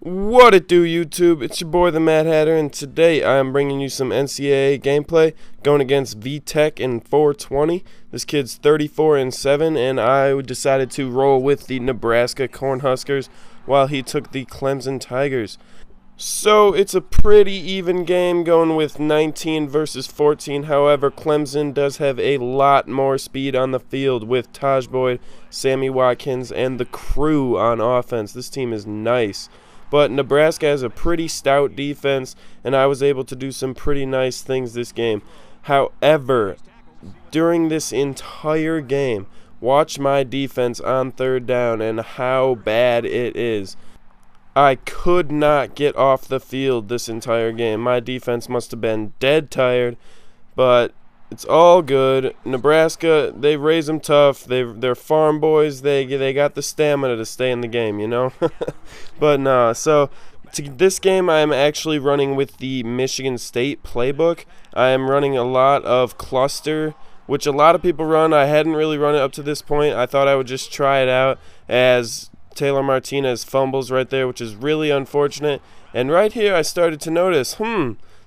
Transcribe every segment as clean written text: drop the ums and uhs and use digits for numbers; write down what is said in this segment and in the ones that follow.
What it do, YouTube? It's your boy the Mad Hatter, and today I am bringing you some NCAA gameplay going against VTech in 420. This kid's 34-7, and I decided to roll with the Nebraska Cornhuskers while he took the Clemson Tigers. So it's a pretty even game going with 19 versus 14. However, Clemson does have a lot more speed on the field with Taj Boyd, Sammy Watkins, and the crew on offense. This team is nice. But Nebraska has a pretty stout defense, and I was able to do some pretty nice things this game. However, during this entire game, watch my defense on third down and how bad it is. I could not get off the field this entire game. My defense must have been dead tired, but it's all good. Nebraska, they raise them tough. They're farm boys. They got the stamina to stay in the game, you know. But no. So this game, I am actually running with the Michigan State playbook. I am running a lot of cluster, which a lot of people run. I hadn't really run it up to this point. I thought I would just try it out as Taylor Martinez fumbles right there, which is really unfortunate. And right here I started to notice,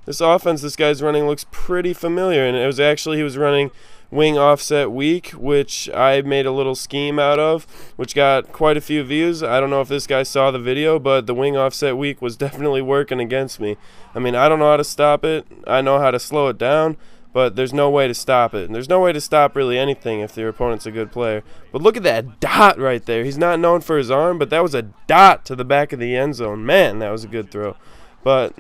this offense this guy's running looks pretty familiar. And it was actually, he was running wing offset weak, which I made a little scheme out of, which got quite a few views. I don't know if this guy saw the video, but the wing offset weak was definitely working against me. I mean, I don't know how to stop it. I know how to slow it down, but there's no way to stop it. And there's no way to stop really anything if your opponent's a good player. But look at that dot right there. He's not known for his arm, but that was a dot to the back of the end zone. Man, that was a good throw. But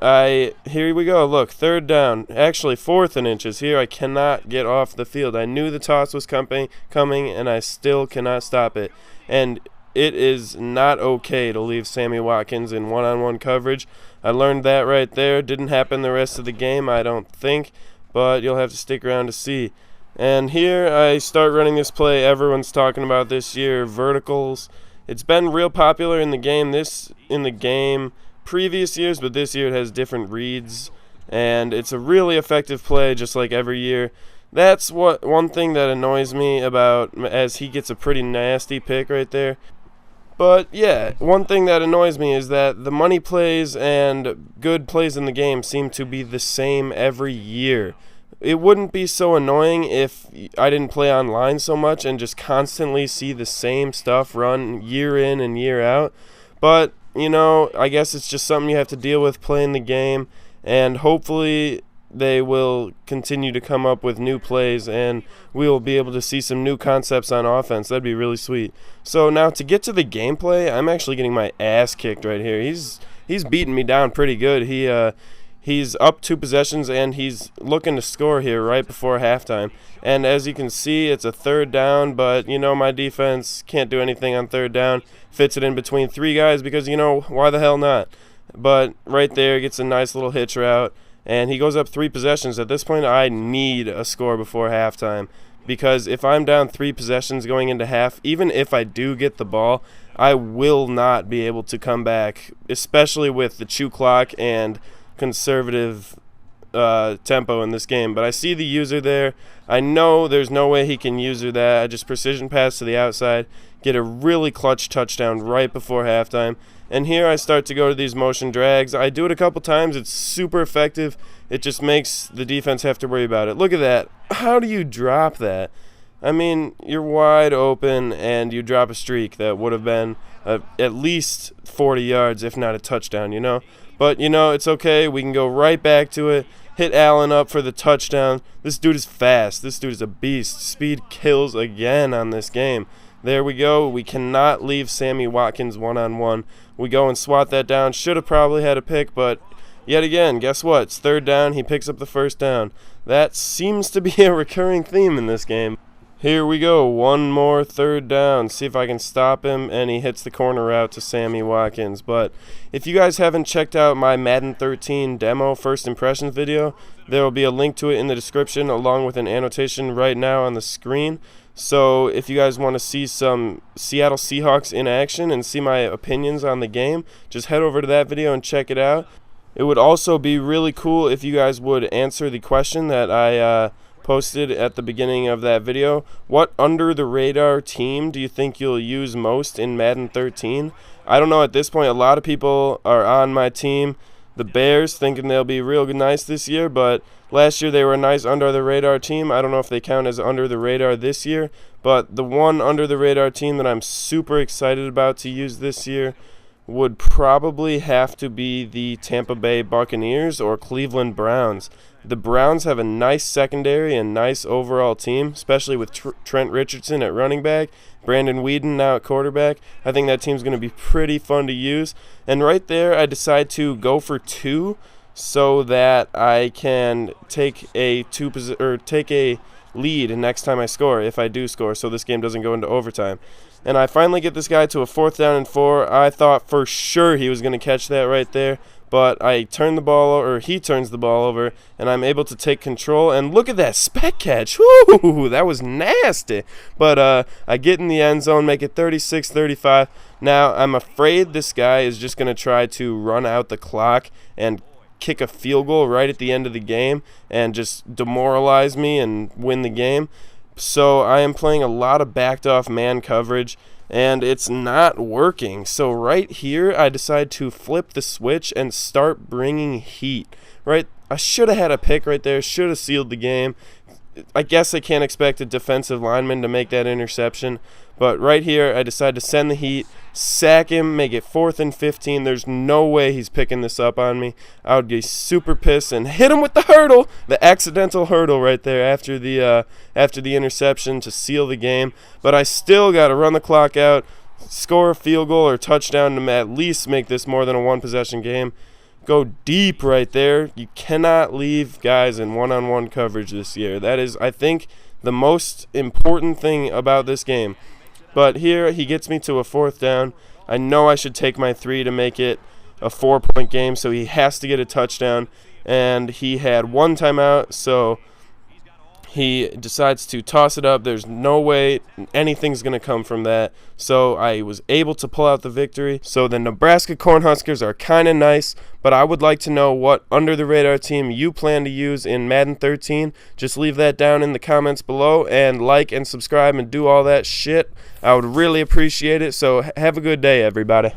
here we go. Look, third down. Actually, 4th and inches. Here I cannot get off the field. I knew the toss was coming, and I still cannot stop it. And it is not okay to leave Sammy Watkins in one-on-one coverage. I learned that right there. Didn't happen the rest of the game, I don't think, but you'll have to stick around to see. And here I start running this play everyone's talking about this year, verticals. It's been real popular in the game previous years, but this year it has different reads, and it's a really effective play just like every year. That's one thing that annoys me about, as he gets a pretty nasty pick right there. But yeah, one thing that annoys me is that the money plays and good plays in the game seem to be the same every year. It wouldn't be so annoying if I didn't play online so much and just constantly see the same stuff run year in and year out. But, you know, I guess it's just something you have to deal with playing the game, and hopefully they will continue to come up with new plays and we will be able to see some new concepts on offense. That'd be really sweet. So now to get to the gameplay, I'm actually getting my ass kicked right here. He's beating me down pretty good. He's up 2 possessions and he's looking to score here right before halftime. And as you can see, it's a third down, but you know, my defense can't do anything on third down. Fits it in between 3 guys because, you know, why the hell not? But right there, gets a nice little hitch route. And he goes up 3 possessions. At this point, I need a score before halftime, because if I'm down 3 possessions going into half, even if I do get the ball, I will not be able to come back, especially with the chew clock and conservative tempo in this game. But I see the user there. I know there's no way he can user that. I just precision pass to the outside, get a really clutch touchdown right before halftime. And here I start to go to these motion drags. I do it a couple times. It's super effective. It just makes the defense have to worry about it. Look at that. How do you drop that? I mean, you're wide open and you drop a streak that would have been at least 40 yards, if not a touchdown, you know? But, you know, it's okay. We can go right back to it. Hit Allen up for the touchdown. This dude is fast. This dude is a beast. Speed kills again on this game. There we go. We cannot leave Sammy Watkins one-on-one. We go and swat that down. Should have probably had a pick, but yet again, guess what? It's third down. He picks up the first down. That seems to be a recurring theme in this game. Here we go. One more third down. See if I can stop him, and he hits the corner route to Sammy Watkins. But if you guys haven't checked out my Madden 13 demo first impressions video, there will be a link to it in the description along with an annotation right now on the screen. So if you guys want to see some Seattle Seahawks in action and see my opinions on the game, just head over to that video and check it out. It would also be really cool if you guys would answer the question that I posted at the beginning of that video. What under-the-radar team do you think you'll use most in Madden 13? I don't know at this point. A lot of people are on my team, the Bears, thinking they'll be real nice this year, but last year they were a nice under-the-radar team. I don't know if they count as under-the-radar this year, but the one under-the-radar team that I'm super excited about to use this year would probably have to be the Tampa Bay Buccaneers or Cleveland Browns. The Browns have a nice secondary and nice overall team, especially with Trent Richardson at running back, Brandon Weeden now at quarterback. I think that team's going to be pretty fun to use. And right there, I decide to go for 2 so that I can take a lead next time I score, if I do score, so this game doesn't go into overtime. And I finally get this guy to a 4th down and 4. I thought for sure he was going to catch that right there, but I turn the ball over, or he turns the ball over, and I'm able to take control. And look at that spec catch. Woo, that was nasty. But I get in the end zone, make it 36-35. Now I'm afraid this guy is just going to try to run out the clock and kick a field goal right at the end of the game and just demoralize me and win the game. So I am playing a lot of backed off man coverage, and it's not working. So right here, I decide to flip the switch and start bringing heat. Right, I should have had a pick right there, should have sealed the game. I guess I can't expect a defensive lineman to make that interception, but right here, I decide to send the heat, sack him, make it 4th and 15. There's no way he's picking this up on me. I would be super pissed and hit him with the hurdle, the accidental hurdle right there after the interception to seal the game. But I still got to run the clock out, score a field goal or touchdown to at least make this more than a 1-possession game. Go deep right there. You cannot leave guys in one-on-one coverage this year. That is, I think, the most important thing about this game. But here he gets me to a 4th down. I know I should take my 3 to make it a 4-point game, so he has to get a touchdown. And he had 1 timeout, so he decides to toss it up. There's no way anything's going to come from that. So I was able to pull out the victory. So the Nebraska Cornhuskers are kind of nice, but I would like to know what under-the-radar team you plan to use in Madden 13. Just leave that down in the comments below, and like and subscribe and do all that shit. I would really appreciate it. So have a good day, everybody.